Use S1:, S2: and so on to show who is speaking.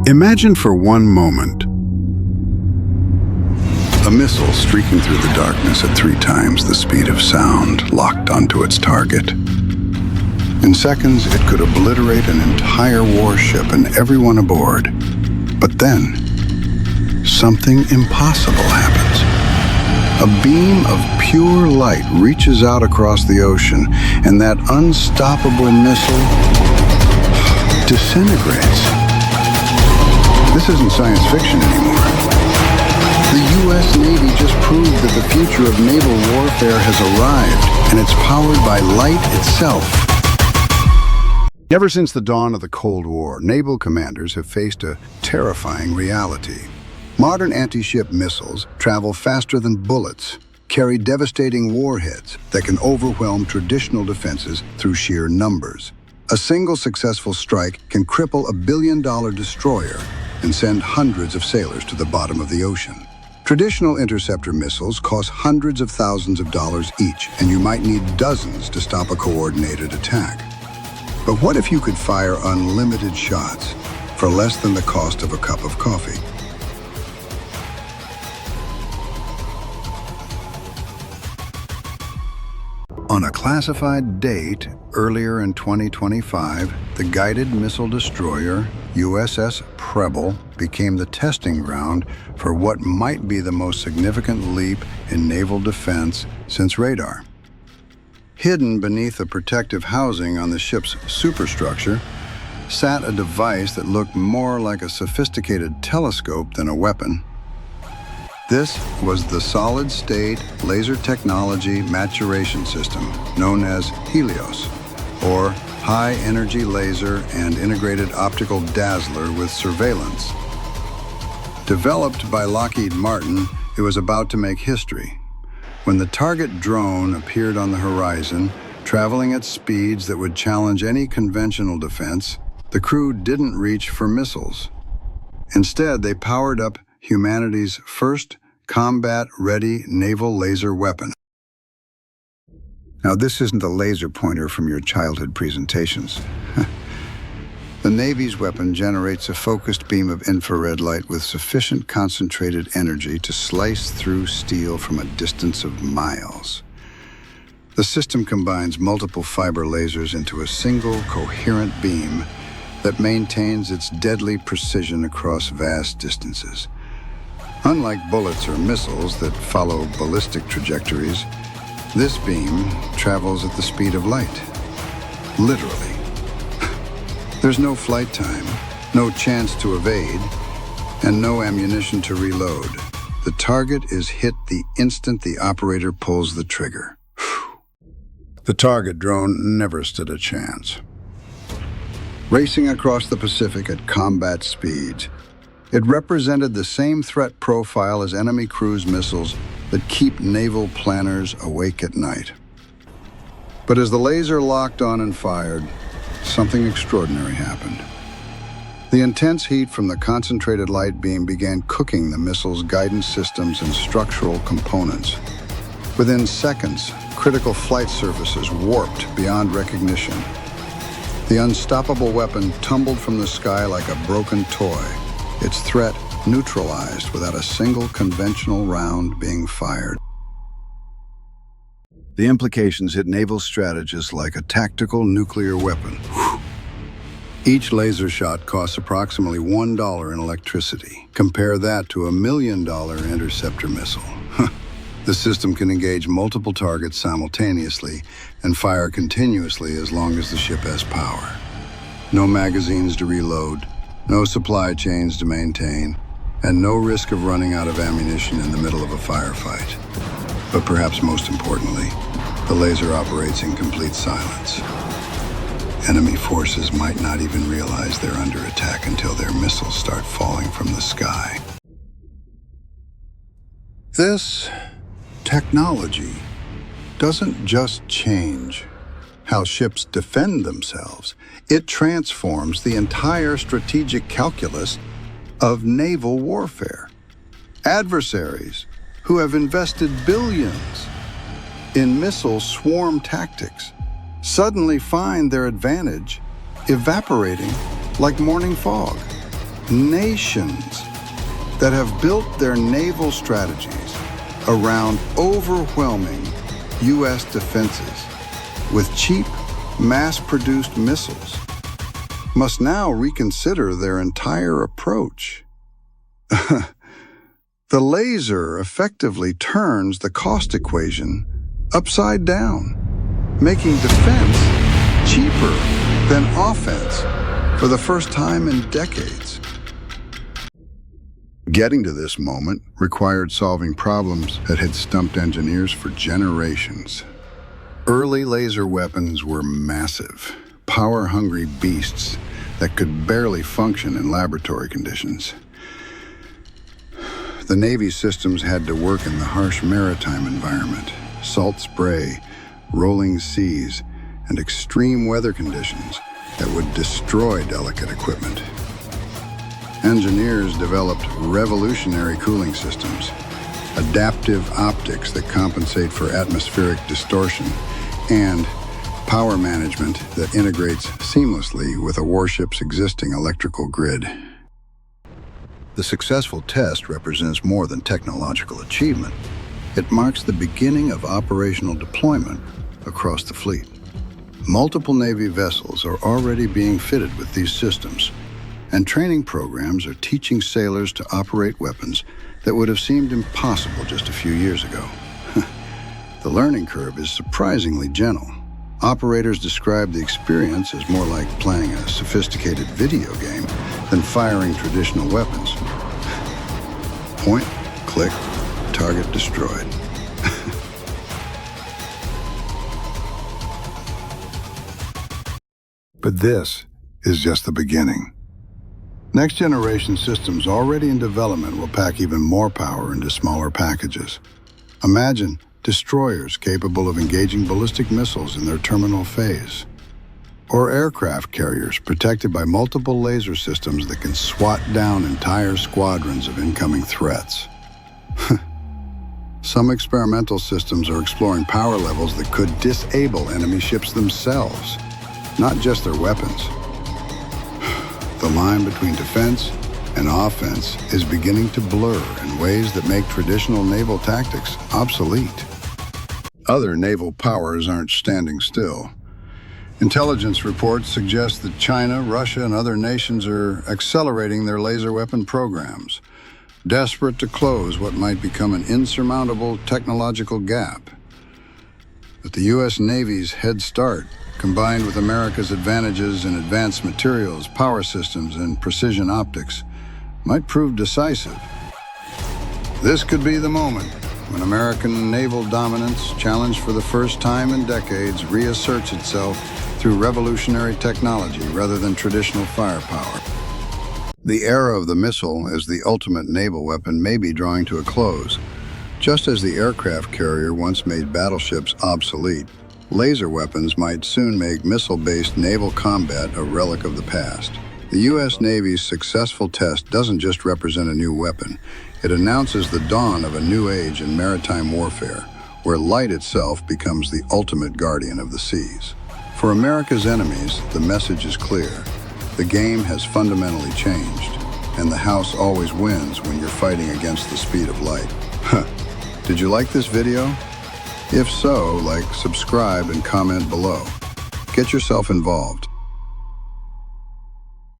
S1: Imagine for one moment a missile streaking through the darkness at 3 times the speed of sound, locked onto its target. In seconds, it could obliterate an entire warship and everyone aboard. But then, something impossible happens. A beam of pure light reaches out across the ocean, and that unstoppable missile disintegrates. This isn't science fiction anymore. The U.S. Navy just proved that the future of naval warfare has arrived, and it's powered by light itself. Ever since the dawn of the Cold War, naval commanders have faced a terrifying reality. Modern anti-ship missiles travel faster than bullets, carry devastating warheads that can overwhelm traditional defenses through sheer numbers. A single successful strike can cripple a billion-dollar destroyer and send hundreds of sailors to the bottom of the ocean. Traditional interceptor missiles cost hundreds of thousands of dollars each, and you might need dozens to stop a coordinated attack. But what if you could fire unlimited shots for less than the cost of a cup of coffee? On a classified date earlier in 2025, the guided missile destroyer USS Preble became the testing ground for what might be the most significant leap in naval defense since radar. Hidden beneath the protective housing on the ship's superstructure sat a device that looked more like a sophisticated telescope than a weapon. This was the solid-state laser technology maturation system known as HELIOS, or high-energy laser and integrated optical dazzler with surveillance. Developed by Lockheed Martin, it was about to make history. When the target drone appeared on the horizon, traveling at speeds that would challenge any conventional defense, the crew didn't reach for missiles. Instead, they powered up humanity's first combat-ready naval laser weapon. Now, this isn't a laser pointer from your childhood presentations. The Navy's weapon generates a focused beam of infrared light with sufficient concentrated energy to slice through steel from a distance of miles. The system combines multiple fiber lasers into a single coherent beam that maintains its deadly precision across vast distances. Unlike bullets or missiles that follow ballistic trajectories, this beam travels at the speed of light. Literally. There's no flight time, no chance to evade, and no ammunition to reload. The target is hit the instant the operator pulls the trigger. The target drone never stood a chance. Racing across the Pacific at combat speeds, it represented the same threat profile as enemy cruise missiles that keep naval planners awake at night. But as the laser locked on and fired, something extraordinary happened. The intense heat from the concentrated light beam began cooking the missile's guidance systems and structural components. Within seconds, critical flight surfaces warped beyond recognition. The unstoppable weapon tumbled from the sky like a broken toy, its threat neutralized without a single conventional round being fired. The implications hit naval strategists like a tactical nuclear weapon. Each laser shot costs approximately $1 in electricity. Compare that to $1 million interceptor missile. The system can engage multiple targets simultaneously and fire continuously as long as the ship has power. No magazines to reload, no supply chains to maintain, and no risk of running out of ammunition in the middle of a firefight. But perhaps most importantly, the laser operates in complete silence. Enemy forces might not even realize they're under attack until their missiles start falling from the sky. This technology doesn't just change how ships defend themselves. It transforms the entire strategic calculus of naval warfare. Adversaries who have invested billions in missile swarm tactics suddenly find their advantage evaporating like morning fog. nations that have built their naval strategies around overwhelming U.S. defenses with cheap, mass-produced missiles must now reconsider their entire approach. The laser effectively turns the cost equation upside down, making defense cheaper than offense for the first time in decades. Getting to this moment required solving problems that had stumped engineers for generations. Early laser weapons were massive, power-hungry beasts that could barely function in laboratory conditions. The Navy's systems had to work in the harsh maritime environment, salt spray, rolling seas, and extreme weather conditions that would destroy delicate equipment. Engineers developed revolutionary cooling systems, adaptive optics that compensate for atmospheric distortion, and power management that integrates seamlessly with a warship's existing electrical grid. The successful test represents more than technological achievement. It marks the beginning of operational deployment across the fleet. Multiple Navy vessels are already being fitted with these systems, and training programs are teaching sailors to operate weapons that would have seemed impossible just a few years ago. The learning curve is surprisingly gentle. Operators describe the experience as more like playing a sophisticated video game than firing traditional weapons. Point, click, target destroyed. But this is just the beginning. Next-generation systems already in development will pack even more power into smaller packages. Imagine destroyers capable of engaging ballistic missiles in their terminal phase, or aircraft carriers protected by multiple laser systems that can swat down entire squadrons of incoming threats. Some experimental systems are exploring power levels that could disable enemy ships themselves, not just their weapons. The line between defense and offense is beginning to blur in ways that make traditional naval tactics obsolete. Other naval powers aren't standing still. Intelligence reports suggest that China, Russia, and other nations are accelerating their laser weapon programs, desperate to close what might become an insurmountable technological gap. But the U.S. Navy's head start, combined with America's advantages in advanced materials, power systems, and precision optics, might prove decisive. This could be the moment when American naval dominance, challenged for the first time in decades, reasserts itself through revolutionary technology rather than traditional firepower. The era of the missile as the ultimate naval weapon may be drawing to a close. Just as the aircraft carrier once made battleships obsolete, laser weapons might soon make missile-based naval combat a relic of the past. The U.S. Navy's successful test doesn't just represent a new weapon. It announces the dawn of a new age in maritime warfare, where light itself becomes the ultimate guardian of the seas. For America's enemies, the message is clear. The game has fundamentally changed, and the house always wins when you're fighting against the speed of light. Did you like this video? If so, like, subscribe, and comment below. Get yourself involved.